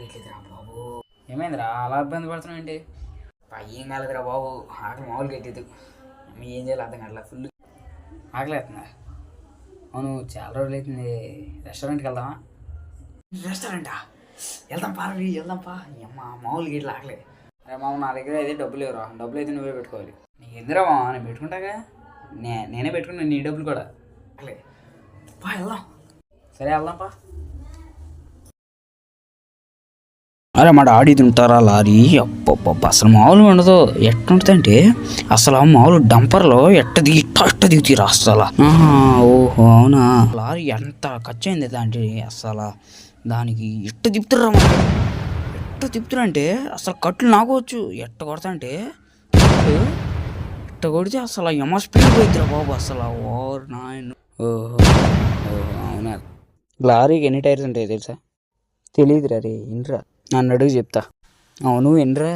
గెట్లేదురా బాబు. ఏమైందిరా అలా ఇబ్బంది పడుతున్నావు ఏంటి? ఏం కాలేదురా బాబు, ఆకలి మామూలు గెట్టేది. ఏం చేయాలి అర్థం కావట్లా, ఫుల్ ఆకలి అవుతుందా? అవును, చాలా రోజులు అవుతుంది. రెస్టారెంట్కి వెళ్దామా? రెస్టారెంటా? వెళ్దాం పార్వీ, వెళ్దాం పా. అమ్మ మామూలు గేట్లు ఆకలే. అరే మామ, నా దగ్గర అయితే డబ్బులు లేవురా. డబ్బులు అయితే నువ్వే పెట్టుకోవాలి. నీకు ఎందురా మామ, నేను పెట్టుకుంటాగా. నేనే పెట్టుకున్నాను నీ డబ్బులు కూడా. ఆకలే పా, వెళ్దాం. సరే వెళ్దాంపా. అరే మా డాడీ తింటారా లారీ? అప్ప అసలు మామూలు ఉండదు. ఎట్టుంటుందంటే అసలు మామూలు డంపర్లో ఎట్ట దిగుతీరా అసలు. ఓహో అవునా. లారీ ఎంత ఖర్చు అయింది దాంట్లో అసలు. దానికి ఎట్ట తిప్పుతారా అంటే అసలు కట్లు నాకోవచ్చు. ఎట్ట కొడతా అంటే ఎట్ట కొడితే అసలు ఎమ్మ స్పీడ్ పోయిద్దిరా బాబు అసలు. ఓర్ నాయన. ఓహో అవునా. లారీకి ఎన్ని టైర్స్ ఉంటాయి తెలుసా? తెలియదురా రే, ఇంట్రా నన్ను అడుగు చెప్తా. అవును ఎన్రా?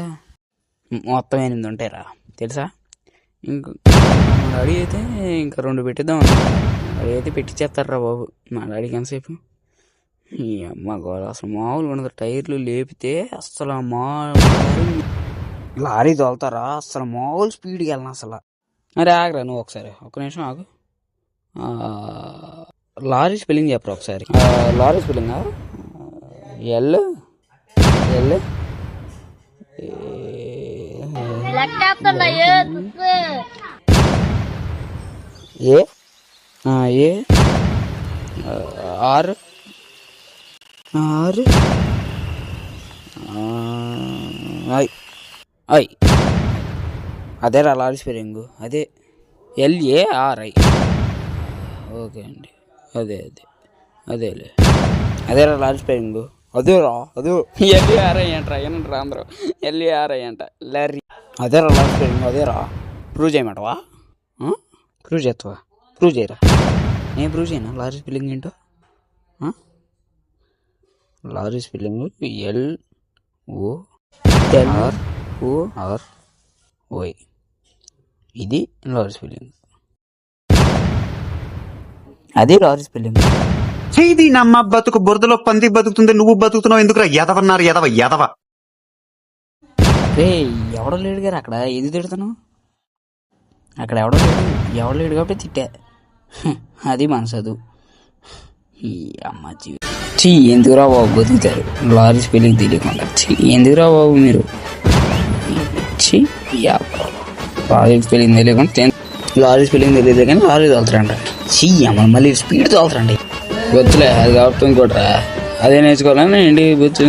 మొత్తం 8 ఉంటాయిరా తెలుసా? ఇంక మా డాడీ అయితే ఇంకా 2 పెట్టిద్దాం. డాడీ అయితే పెట్టించేస్తారా బాబు. మా డాడీకి ఎంతసేపు ఈ అమ్మ గోడ అసలు మామూలుగా ఉండదు. టైర్లు లేపితే అసలు లారీ తోలుతారా అసలు మామూలు స్పీడ్కి వెళ్ళను అసలు. అరే ఆగరా నువ్వు ఒకసారి, ఒక్క నిమిషం ఆగు. లారీ స్పెల్లింగ్ చెప్పరా ఒకసారి. లారీ స్పెల్లింగా? L L A A R R I I అదేరా లారీ స్పెల్లింగ్. అదే LARI. ఓకే అండి, అదేలే అదేరా లారీ స్పెల్లింగ్. అదేరా అదే LARI అంటరా. ఏనంటారా అందరూ LARI అంట. లారీ అదేరా లారీ స్పెల్లింగ్. అదేరా. ప్రూవ్ చేయమంటావా? ప్రూవ్ చేస్తావా? ప్రూవ్ చేయరా. నేను ప్రూవ్ చేయనా లారీ స్పెల్లింగ్ ఏంటో? Lorry spelling LOROY. ఇది లారీ స్పెల్లింగ్. అదే లారీ స్పెల్లింగ్. చేది నమ్మ బతుకు బురదలో పంది బతుకుతుంది, నువ్వు బతుకుతున్నావు ఎందుకురా? ఎదవన్నారు ఎదవ. రే ఎవడో లేడు గారు అక్కడ, ఏది తిడతాను? అక్కడ ఎవడో లేడు కాబట్టి తిట్టా. అది మన చదువు. ఈ అమ్మ జీవి ఎందుకురా బాబు బతుకుతారు లారీ స్పెల్లింగ్ తెలియకుండా. ఎందుకురా బాబు మీరు. లారీ స్పెల్లింగ్ తెలియకుండా లారీ స్పెల్లింగ్ తెలియదు కానీ లారీ తోలుతారంట. అమ్మ మళ్ళీ స్పీడ్ తోలుతారండి. వద్దులే అది కాబట్టి ఇంకోట్రా. అదే నేర్చుకోవాలని ఇంటికి వచ్చు.